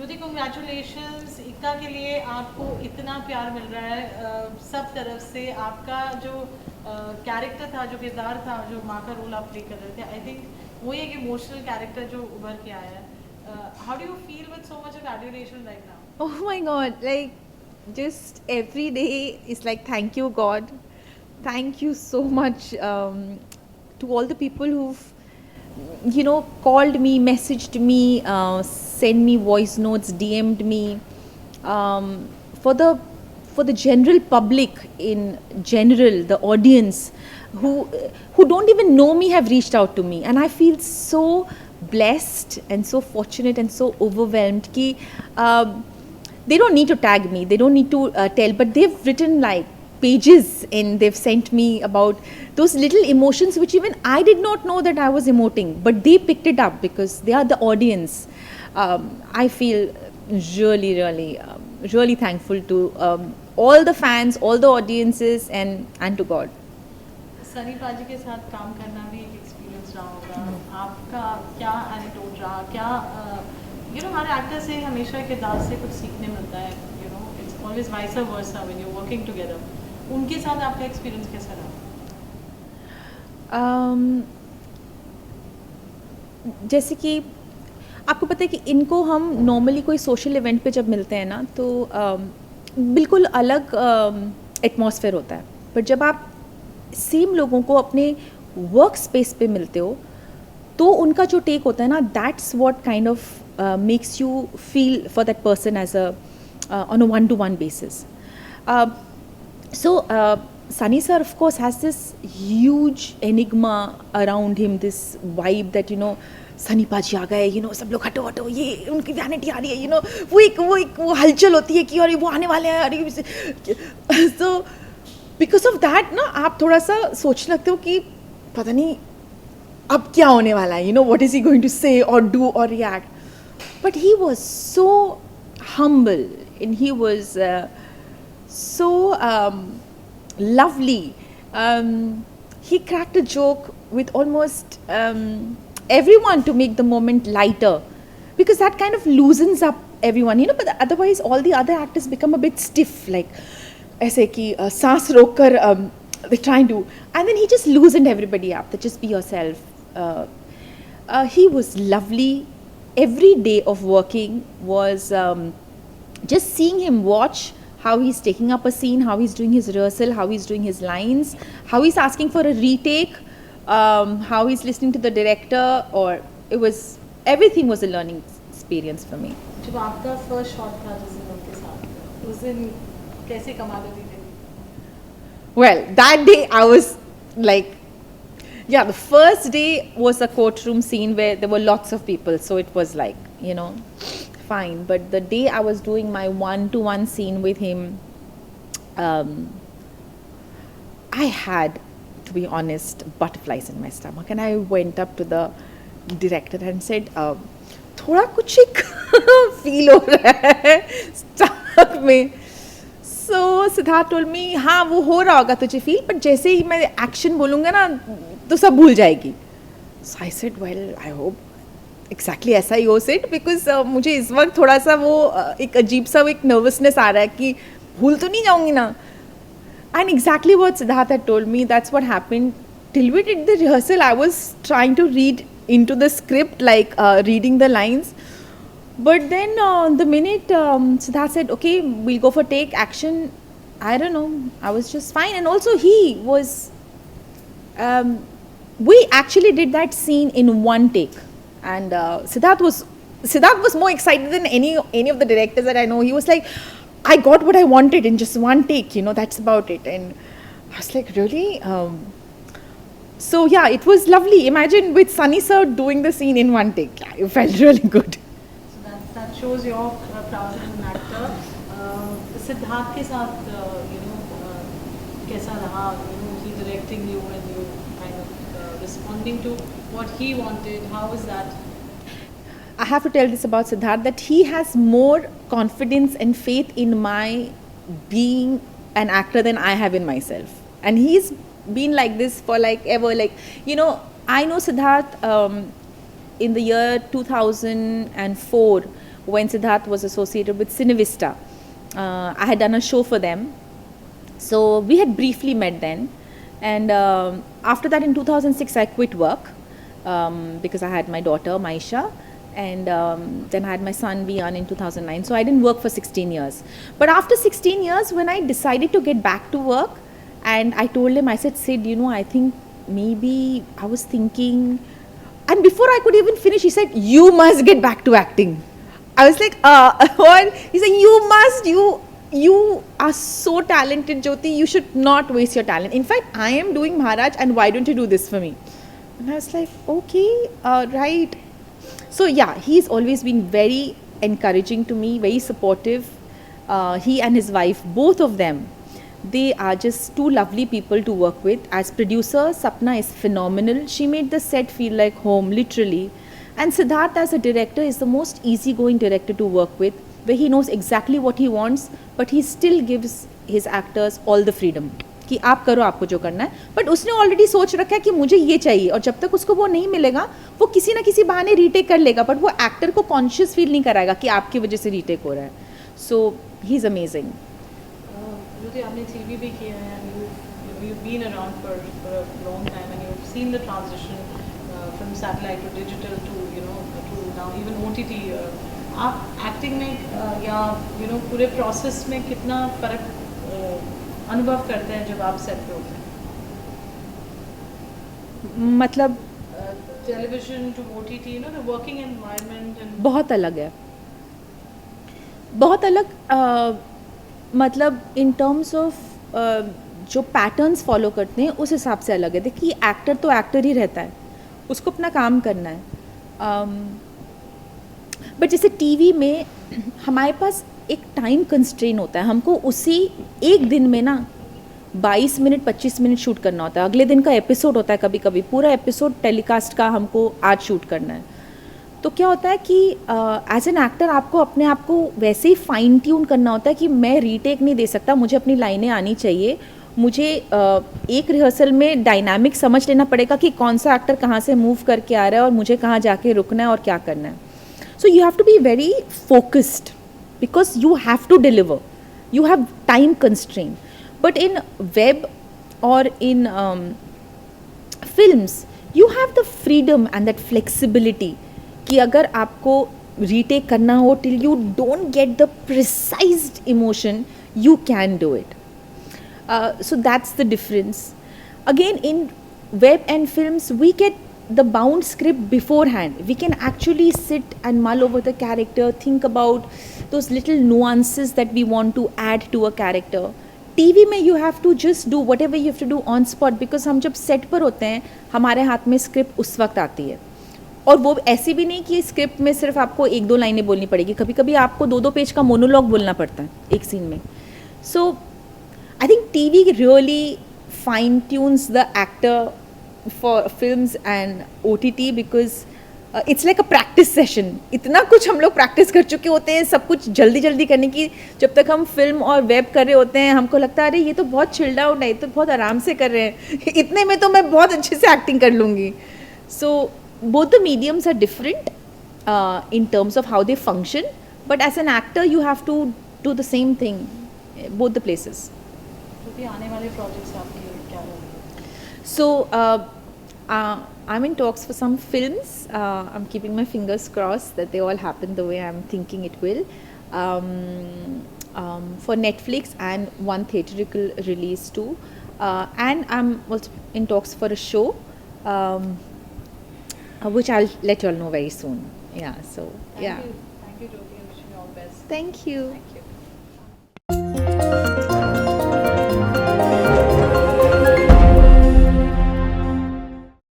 श्रुति congratulations, इक्का के लिए आपको इतना प्यार मिल रहा है सब तरफ से। आपका जो कैरेक्टर था, जो किरदार था, जो माँ का रोल आप प्ले कर रहे थे, आई थिंक वही एक इमोशनल कैरेक्टर जो उभर के आया है। How do you feel with so much of adoration right now? Oh my God, like just every day is like, thank you, God. Thank you so much to all the people who've, called me, messaged me, sent me voice notes, DM'd me. Um, for the for the general public in general, the audience who who don't even know me have reached out to me, and I feel so blessed and so fortunate and so overwhelmed. Ki, they don't need to tag me, they don't need to tell, but they've written like pages and they've sent me about those little emotions which even I did not know that I was emoting, but they picked it up because they are the audience. I feel really thankful to all the fans, all the audiences, and to God. Sunny पाजी के साथ काम करना भी एक experience रहा होगा। आपका क्या एनेक्डोट रहा, क्या हमारे एक्टर से हमेशा किरदार से कुछ सीखने मिलता है, it's always vice versa when you working together. उनके साथ आपका एक्सपीरियंस कैसा रहा? जैसे कि आपको पता है कि इनको हम नॉर्मली कोई सोशल इवेंट पे जब मिलते हैं ना, तो बिल्कुल अलग एटमॉस्फेयर होता है, पर जब आप सेम लोगों को अपने वर्क स्पेस पे मिलते हो तो उनका जो टेक होता है ना, that's what kind of makes you feel for that person as a on a one-to-one basis. So Sunny sir of course has this huge enigma around him, this vibe that Sunny पाजी आ गए, सब लोग हटो हटो, ये उनकी वैनिटी आ रही है, वो हलचल होती है कि अरे वो आने वाले हैं, अरे so because of that ना आप थोड़ा सा सोचने लगते हो कि पता नहीं अब क्या होने वाला है, what is he going to say or do or react. But he was so humble and he was so lovely. He cracked a joke with almost everyone to make the moment lighter, because that kind of loosens up everyone, but otherwise all the other actors become a bit stiff, like ऐसे कि सांस रोक कर they trying to, and then he just loosened everybody up, that just be yourself. He was lovely. Every day of working was just seeing him watch how he's taking up a scene, how he's doing his rehearsal, how he's doing his lines, how he's asking for a retake, how he's listening to the director, or everything was a learning experience for me. जब आपका first shot था जिस दिन उनके साथ, उस दिन कैसे कमाल हुई थी? Well, that day I was like, yeah, the first day was a courtroom scene where there were lots of people, so it was like, fine. But the day I was doing my one-to-one scene with him, I had, to be honest, butterflies in my stomach, and I went up to the director and said, थोड़ा कुछ एक feel हो रहा है stomach में. So Siddharth told me, हाँ वो हो रहा होगा तुझे फील, बट जैसे ही मैं एक्शन बोलूँगा ना तो सब भूल जाएगी. So I said, well, I hope exactly ऐसा ही हो सेट, बिकॉज मुझे इस वक्त थोड़ा सा वो एक अजीब सा एक नर्वसनेस आ रहा है कि भूल तो नहीं जाऊँगी ना. And exactly what Siddharth had told me, that's what happened. Till we did the rehearsal, I was trying to read into the script, like reading the lines. But then the minute Siddharth said, okay, we'll go for take action, I don't know, I was just fine. And also he was, we actually did that scene in one take. And Siddharth was more excited than any of the directors that I know. He was like, I got what I wanted in just one take, that's about it. And I was like, really? So yeah, it was lovely. Imagine with Sunny sir doing the scene in one take. Yeah, it felt really good. That shows your prowess as an actor. Siddharth के साथ कैसा रहा? He directing you and you kind of responding to what he wanted. How was that? I have to tell this about Siddharth, that he has more confidence and faith in my being an actor than I have in myself. And he's been like this for like ever. Like, I know Siddharth in the year 2004 when Siddharth was associated with Cinevista. I had done a show for them. So we had briefly met then. And after that, in 2006, I quit work because I had my daughter, Maisha. And then I had my son, Vian, in 2009. So I didn't work for 16 years. But after 16 years, when I decided to get back to work, and I told him, I said, Sid, you know, I think maybe I was thinking, and before I could even finish, he said, you must get back to acting. I was like, what? He said, you must, you are so talented, Jyoti, you should not waste your talent. In fact, I am doing Maharaj, and why don't you do this for me? And I was like, okay, right. So yeah, he's always been very encouraging to me, very supportive. He and his wife, both of them, they are just two lovely people to work with. As producer, Sapna is phenomenal. She made the set feel like home, literally. And Siddharth as a director is the most easygoing director to work with, where he knows exactly what he wants, but he still gives his actors all the freedom. कि आप करो, आपको जो करना है, but उसने already सोच रखा है कि मुझे ये चाहिए, और जब तक उसको वो नहीं मिलेगा वो किसी ना किसी बहाने रीटेक कर लेगा, बट वो एक्टर को कॉन्शियस फील नहीं कराएगा कि आपकी वजह से रीटेक हो रहा है. सो ही इज़ अमेजिंग. आपने टीवी भी किया है, you've been around for a long time and you've seen the transition from satellite to digital to now even OTT. आप एक्टिंग में या पूरे प्रोसेस में कितना फ़र्क अनुभव करते हैं जब आप सेट पे होते हैं? मतलब television to OTT, the working environment and बहुत अलग है, बहुत अलग. मतलब इन टर्म्स ऑफ जो पैटर्न्स फॉलो करते हैं उस हिसाब से अलग है. देखिए, एक्टर तो एक्टर ही रहता है, उसको अपना काम करना है. बट जैसे टीवी में हमारे पास एक टाइम कंस्ट्रेन होता है, हमको उसी एक दिन में ना 22 मिनट 25 मिनट शूट करना होता है. अगले दिन का एपिसोड होता है, कभी कभी पूरा एपिसोड टेलीकास्ट का हमको आज शूट करना है. तो क्या होता है कि एज एन एक्टर आपको अपने आप को वैसे ही फाइन ट्यून करना होता है कि मैं रीटेक नहीं दे सकता, मुझे अपनी लाइनें आनी चाहिए, मुझे एक रिहर्सल में डायनामिक समझ लेना पड़ेगा कि कौन सा एक्टर कहाँ से मूव करके आ रहा है और मुझे कहाँ जाके रुकना है और क्या करना है. So you have to be very focused because you have to deliver, you have time constraint. But in web or in films you have the freedom and that flexibility कि अगर आपको retake करना हो till you don't get the precise emotion, you can do it. So that's the difference. Again, in web and films we get the bound script beforehand. We can actually sit and mull over the character, think about those little nuances that we want to add to a character. TV में you have to just do whatever you have to do on spot, because हम जब set पर होते हैं हमारे हाथ में script उस वक्त आती है, और वो ऐसी भी नहीं कि स्क्रिप्ट में सिर्फ आपको एक दो लाइनें बोलनी पड़ेगी, कभी कभी आपको दो पेज का मोनोलॉग बोलना पड़ता है एक सीन में. So I think TV really fine tunes the actor for films and OTT because it's like a practice session. इतना कुछ हम लोग प्रैक्टिस कर चुके होते हैं, सब कुछ जल्दी जल्दी करने की. जब तक हम फिल्म और वेब कर रहे होते हैं हमको लगता है अरे ये तो बहुत चिल्ड आउट है, ये तो बहुत आराम से कर रहे हैं, इतने में तो मैं बहुत अच्छे से एक्टिंग कर लूँगी. सो both the mediums are different in terms of how they function, but as an actor you have to do the same thing both the places. तो आने वाले प्रोजेक्ट्स आपके क्या होंगे? So I'm in talks for some films. I'm keeping my fingers crossed that they all happen the way I'm thinking it will. For Netflix and one theatrical release too. And I'm also in talks for a show, which I'll let you all know very soon. Yeah. So yeah. Thank you, Jyoti. I wish you all the best. Thank you. Thank you.